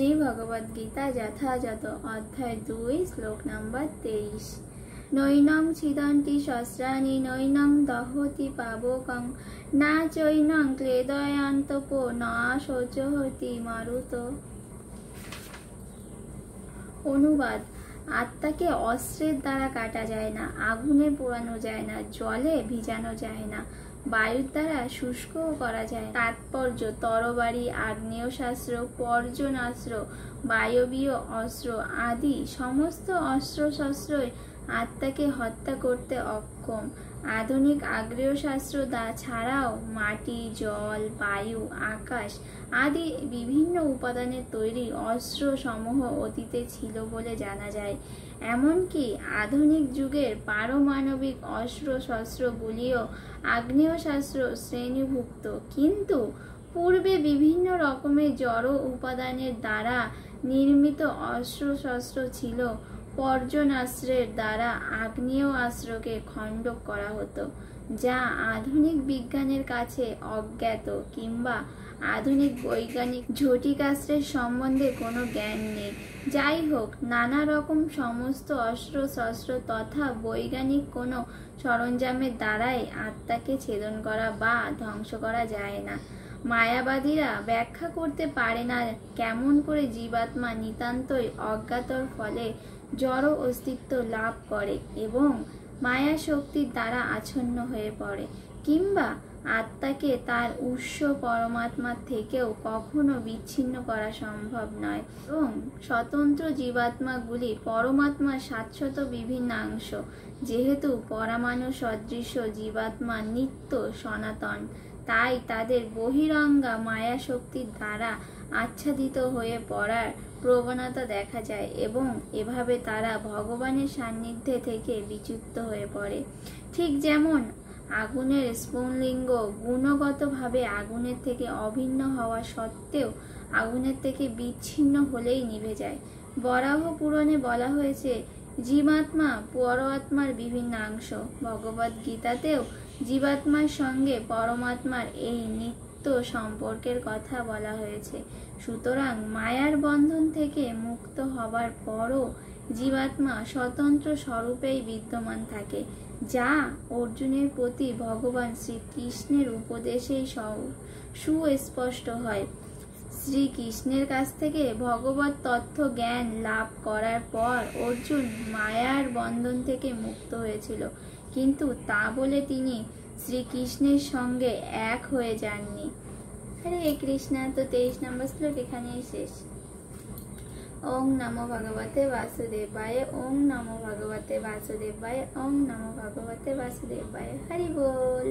শ্রী ভগবদ গীতা যথাযথ অধ্যায় 2 শ্লোক নম্বর 23। নৈনং ছিদন্তি শস্ত্রাণি নৈনং দহতি পাবকং না চৈনং ক্লেদয়ান্তপো না শোচহতি মারুত। অনুবাদ: আত্মাকে অস্ত্রের দ্বারা কাটা যায় না, আগুনে পোড়ানো যায় না, জলে ভিজানো যায় না, বায়ুর দ্বারা শুষ্কও করা যায়। তাৎপর্য: তরবারি, আগ্নেয়াস্ত্র, পর্জন্যাস্ত্র, বায়বীয় অস্ত্র আদি সমস্ত অস্ত্র শস্ত্রই আত্মাকে হত্যা করতে অক্ষম। আধুনিক আগ্নেয়াস্ত্র ছাড়াও মাটি, জল, বায়ু, আকাশ আদি বিভিন্ন উপাদানের তৈরি অস্ত্র সমূহ অতীতে ছিল বলে জানা যায়। এমনকি আধুনিক যুগের পারমাণবিক অস্ত্র শস্ত্রগুলিও আগ্নেয়াস্ত্র শ্রেণীভুক্ত, কিন্তু পূর্বে বিভিন্ন রকমের জড় উপাদানের দ্বারা নির্মিত অস্ত্র শস্ত্র ছিল। পর্জন্যাস্ত্রের দ্বারা আগ্নেয়াস্ত্রকে খণ্ড করা হতো, যা আধুনিক বিজ্ঞানের কাছে অজ্ঞাত, কিংবা আধুনিক বৈজ্ঞানিক ঝটিকাস্ত্রের সম্বন্ধে কোনো জ্ঞান নেই। যাই হোক, নানা রকম সমস্ত অস্ত্র শস্ত্র তথা বৈজ্ঞানিক কোনো সরঞ্জামের দ্বারাই আত্মাকে ছেদন করা বা ধ্বংস করা যায় না। মায়াবাদীরা ব্যাখ্যা করতে পারে না কেমন করে জীবাত্মা নিতান্তই অজ্ঞাতর ফলে জড় অস্তিত্ব লাভ করে এবং মায়া শক্তির দ্বারা আচ্ছন্ন হয়ে পড়ে, কিংবা আত্মাকে তার উৎস পরমাত্মার থেকেও কখনো বিচ্ছিন্ন করা সম্ভব নয় এবং স্বতন্ত্র জীবাত্মাগুলি পরমাত্মার শাশ্বত বিভিন্নাংশ। যেহেতু পরমাণু সদৃশ জীবাত্মা নিত্য সনাতন, তাই তাদের বহিরঙ্গা মায়া শক্তির দ্বারা আচ্ছাদিত হয়ে পড়ার প্রবণতা দেখা যায় এবং এভাবে তারা ভগবানের সান্নিধ্যে থেকে বিচ্যুত হয়ে পড়ে। ঠিক যেমন আগুনের স্ফুলিঙ্গ গুণগতভাবে আগুনের থেকে অভিন্ন হওয়া সত্ত্বেও আগুনের থেকে বিচ্ছিন্ন হলেই নিভে যায়। বরাহ পুরাণে বলা হয়েছে জীবাত্মা পরমাত্মার বিভিন্নাংশ। ভগবদ গীতাতেও জীবাত্মার সঙ্গে পরমাত্মার এই নিত্য সম্পর্কের কথা বলা হয়েছে। সুতরাং মায়ার বন্ধন থেকে মুক্ত হবার পরও জীবাত্মা স্বতন্ত্র স্বরূপেই বিদ্যমান থাকে, যা অর্জুনের প্রতি ভগবান শ্রীকৃষ্ণের উপদেশেই সুস্পষ্ট হয়। শ্রীকৃষ্ণের কাছ থেকে ভগবত তত্ত্ব জ্ঞান লাভ করার পর অর্জুন মায়ার বন্ধন থেকে মুক্ত হয়েছিল, কিন্তু তা বলে তিনি শ্রীকৃষ্ণের সঙ্গে এক হয়ে যাননি। হরে কৃষ্ণ। তো 23 নম্বর শ্লোক এখানেই শেষ। ওং নমো ভগবতে বাসুদেবায়, ওং নমো ভগবতে বাসুদেবায়, ওং নমো ভগবতে বাসুদেবায়। হরি বল।